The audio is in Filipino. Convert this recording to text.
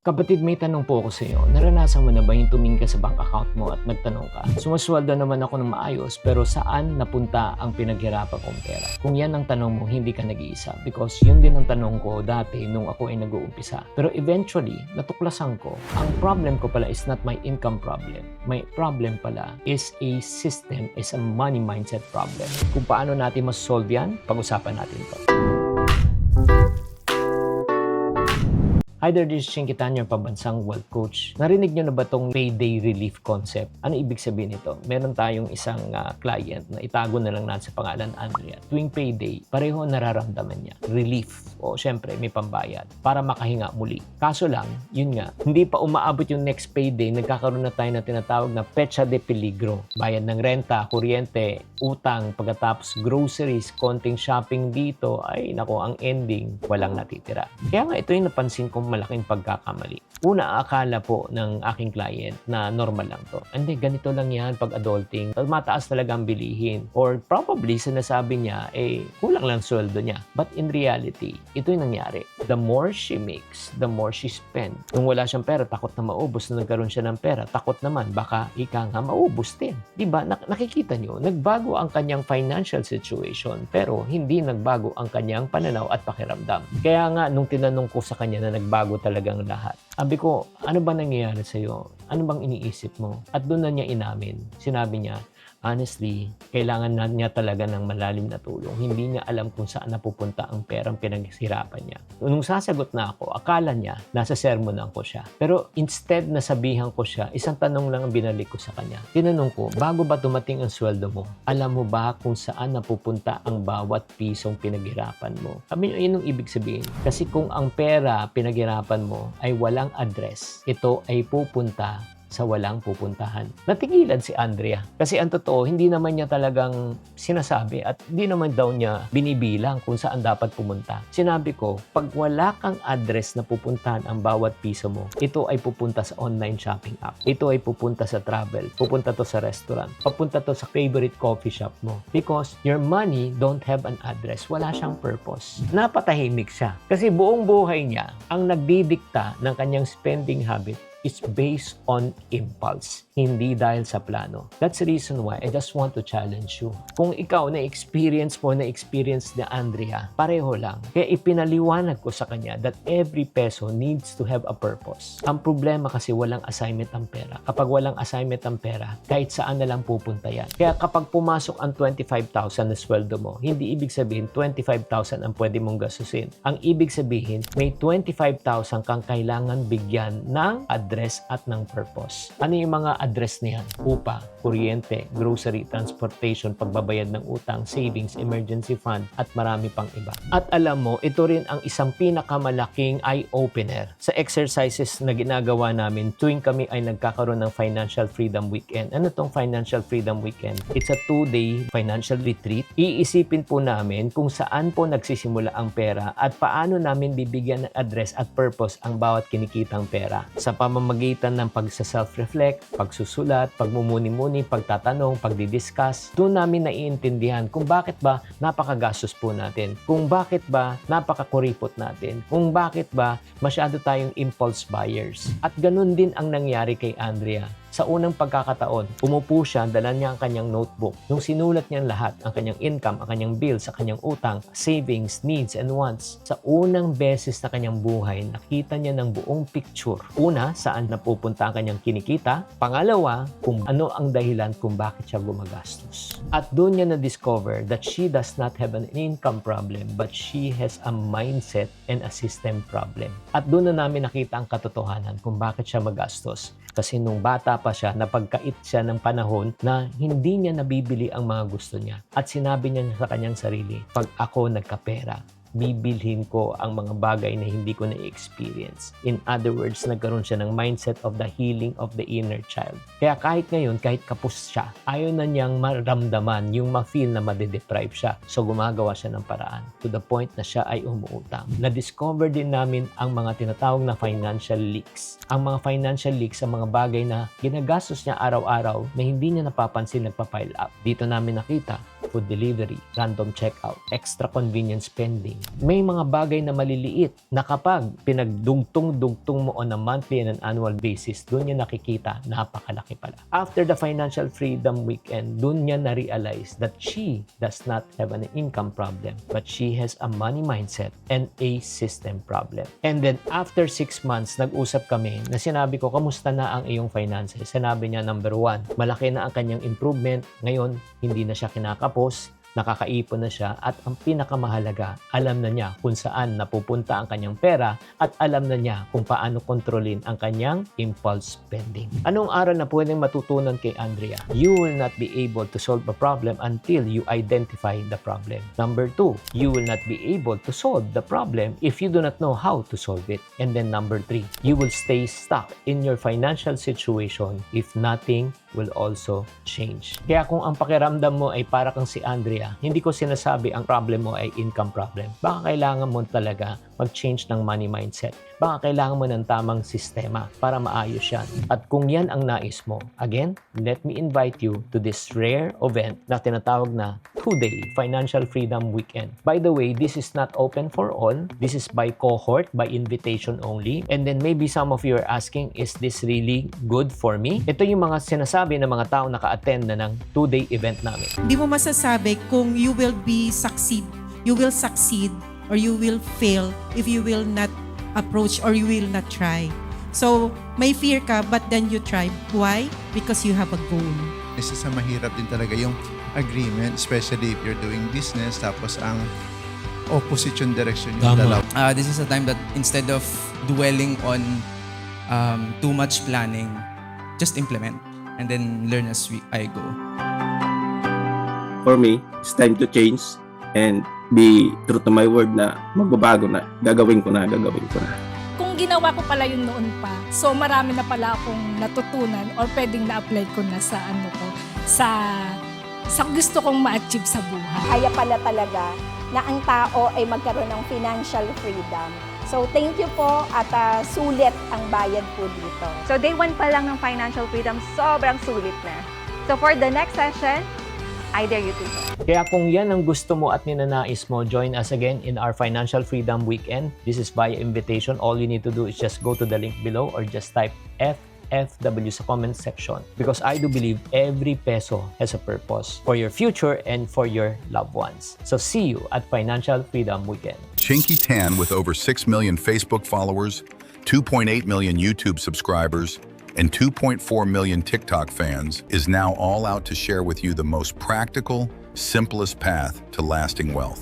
Kapatid, may tanong po ako sa iyo. Naranasan mo na ba yung tumingin ka sa bank account mo at nagtanong ka, sumasweldo naman ako ng maayos pero saan napunta ang pinaghirapan kong pera? Kung yan ang tanong mo, hindi ka nag-iisa because yun din ang tanong ko dati nung ako ay nag-uumpisa. Pero eventually, natuklasan ko, ang problem ko pala is not my income problem. My problem pala is a system, is a money mindset problem. Kung paano natin mas-solve yan, pag-usapan natin ito. Hi there, this is Chinkitan, yung pambansang wealth coach. Narinig nyo na ba itong payday relief concept? Ano ibig sabihin nito? Meron tayong isang client na itago na lang natin sa pangalan Andrea. Tuwing payday, pareho nararamdaman niya. Relief. O syempre, may pambayad para makahinga muli. Kaso lang, yun nga, hindi pa umaabot yung next payday, nagkakaroon na tayo na tinatawag na pecha de peligro. Bayad ng renta, kuryente, utang, pagkatapos groceries, konting shopping dito, ay nako, ang ending, walang natitira. Kaya nga, ito yung napansin kong malaking pagkakamali. Una, akala po ng aking client na normal lang to. Hindi, ganito lang yan pag adulting. Mataas talaga ang bilihin. Or probably, sinasabi niya, kulang lang sweldo niya. But in reality, ito yung nangyari. The more she makes, the more she spend. Kung wala siyang pera, takot na maubos. Nung nagkaroon siya ng pera, takot naman, baka ika nga maubos din. Diba? Nakikita niyo, nagbago ang kanyang financial situation, pero hindi nagbago ang kanyang pananaw at pakiramdam. Kaya nga, nung tinanong ko sa kanya na nagbago talagang lahat. Sabi ko, ano ba nangyayari sa'yo? Ano bang iniisip mo? At doon na niya inamin. Sinabi niya, honestly, kailangan na niya talaga ng malalim na tulong. Hindi niya alam kung saan napupunta ang perang pinaghirapan niya. Nung sasagot na ako, akala niya, nasa sermonan ko siya. Pero instead na sabihan ko siya, isang tanong lang ang binalik ko sa kanya. Tinanong ko, bago ba dumating ang sweldo mo, alam mo ba kung saan napupunta ang bawat pisong pinaghirapan mo? Sabi niyo, yun ang ibig sabihin. Kasi kung ang pera pinaghirapan mo ay walang address, ito ay pupunta sa walang pupuntahan. Natigilan si Andrea. Kasi ang totoo, hindi naman niya talagang sinasabi at hindi naman daw niya binibilang kung saan dapat pumunta. Sinabi ko, pag wala kang address na pupuntahan ang bawat piso mo, ito ay pupunta sa online shopping app. Ito ay pupunta sa travel. Pupunta to sa restaurant. Papunta to sa favorite coffee shop mo. Because your money don't have an address. Wala siyang purpose. Napatahimik siya. Kasi buong buhay niya, ang nagdidikta ng kanyang spending habit is based on impulse, hindi dahil sa plano. That's the reason why I just want to challenge you. Kung ikaw na-experience mo, na-experience ni Andrea, pareho lang. Kaya ipinaliwanag ko sa kanya that every peso needs to have a purpose. Ang problema kasi walang assignment ang pera. Kapag walang assignment ang pera, kahit saan na lang pupunta yan. Kaya kapag pumasok ang 25,000 na sweldo mo, hindi ibig sabihin 25,000 ang pwede mong gastusin. Ang ibig sabihin, may 25,000 kang kailangan bigyan ng address at ng purpose. Ano yung mga address niyan? Upa, kuryente, grocery, transportation, pagbabayad ng utang, savings, emergency fund, at marami pang iba. At alam mo, ito rin ang isang pinakamalaking eye-opener sa exercises na ginagawa namin tuwing kami ay nagkakaroon ng Financial Freedom Weekend. Ano tong Financial Freedom Weekend? It's a 2-day financial retreat. Iisipin po namin kung saan po nagsisimula ang pera at paano namin bibigyan ng address at purpose ang bawat kinikitang pera. Sa pamamagitan ng pagsa-self-reflect, pagsusulat, pagmumuni-muni, pagtatanong, pagdidiscuss, doon namin naiintindihan kung bakit ba napakagastos po natin, kung bakit ba napakakuripot natin, kung bakit ba masyado tayong impulse buyers. At ganun din ang nangyari kay Andrea. Sa unang pagkakataon, umupo siya, dala niya ang kanyang notebook. Nung sinulat niya lahat, ang kanyang income, ang kanyang bills, ang kanyang utang, savings, needs, and wants. Sa unang beses na kanyang buhay, nakita niya ng buong picture. Una, saan napupunta ang kanyang kinikita. Pangalawa, kung ano ang dahilan kung bakit siya gumagastos. At doon niya na-discover that she does not have an income problem, but she has a mindset and a system problem. At doon na namin nakita ang katotohanan kung bakit siya magastos. Kasi nung bata pa siya, napagkait siya ng panahon na hindi niya nabibili ang mga gusto niya. At sinabi niya sa kanyang sarili, pag ako nagkapera, bibilhin ko ang mga bagay na hindi ko na-experience. In other words, nagkaroon siya ng mindset of the healing of the inner child. Kaya kahit ngayon, kahit kapos siya, ayaw na niyang maramdaman yung ma-feel na made-deprive siya. So gumagawa siya ng paraan to the point na siya ay umuutang. Na-discover din namin ang mga tinatawag na financial leaks. Ang mga financial leaks sa mga bagay na ginagastos niya araw-araw na hindi niya napapansin nagpa-pile up. Dito namin nakita food delivery, random checkout, extra convenience spending, May mga bagay na maliliit na kapag pinagdugtong-dugtong mo on a monthly and an annual basis, doon niya nakikita, napakalaki pala. After the financial freedom weekend, doon niya na-realize that she does not have an income problem, but she has a money mindset and a system problem. And then after 6 months, nag-usap kami na sinabi ko, kamusta na ang iyong finances? Sinabi niya, number 1, malaki na ang kanyang improvement. Ngayon, hindi na siya kinakapos, nakakaipon na siya, at ang pinakamahalaga, alam na niya kung saan napupunta ang kanyang pera at alam na niya kung paano kontrolin ang kanyang impulse spending. Anong aral na pwedeng matutunan kay Andrea? You will not be able to solve a problem until you identify the problem. Number 2, you will not be able to solve the problem if you do not know how to solve it. And then number 3, you will stay stuck in your financial situation if nothing will also change. Kaya kung ang pakiramdam mo ay para kang si Andrea, hindi ko sinasabi ang problem mo ay income problem. Baka kailangan mo talaga mag-change ng money mindset. Baka kailangan mo ng tamang sistema para maayos yan. At kung yan ang nais mo, again, let me invite you to this rare event na tinatawag na 2-day Financial Freedom Weekend. By the way, this is not open for all. This is by cohort, by invitation only. And then maybe some of you are asking, is this really good for me? Ito yung mga sinasabi ng mga tao naka-attend na ng 2-day event namin. Hindi mo masasabi kung you will succeed or you will fail if you will not approach or you will not try. So, may fear ka but then you try. Why? Because you have a goal. Isa sa mahirap din talaga yung agreement, especially if you're doing business, tapos ang opposite yung direction yung dalaw. This is a time that instead of dwelling on too much planning, just implement and then learn as I go. For me, it's time to change and be true to my word na magbabago na, gagawin ko na. Kung ginawa ko pala yun noon pa, so marami na pala akong natutunan or pwedeng na-apply ko na sa sa gusto kong ma-achieve sa buhay. Kaya pala talaga na ang tao ay magkaroon ng financial freedom. So thank you po at sulit ang bayad po dito. So day 1 pa lang ng financial freedom, sobrang sulit na. So for the next session, I dare you to. Kaya kung yan ang gusto mo at ninanais mo, join us again in our Financial Freedom Weekend. This is via invitation. All you need to do is just go to the link below or just type FFW sa comment section, because I do believe every peso has a purpose for your future and for your loved ones. So see you at Financial Freedom Weekend. Chinky Tan, with over 6 million Facebook followers, 2.8 million YouTube subscribers, and 2.4 million TikTok fans, is now all out to share with you the most practical, simplest path to lasting wealth.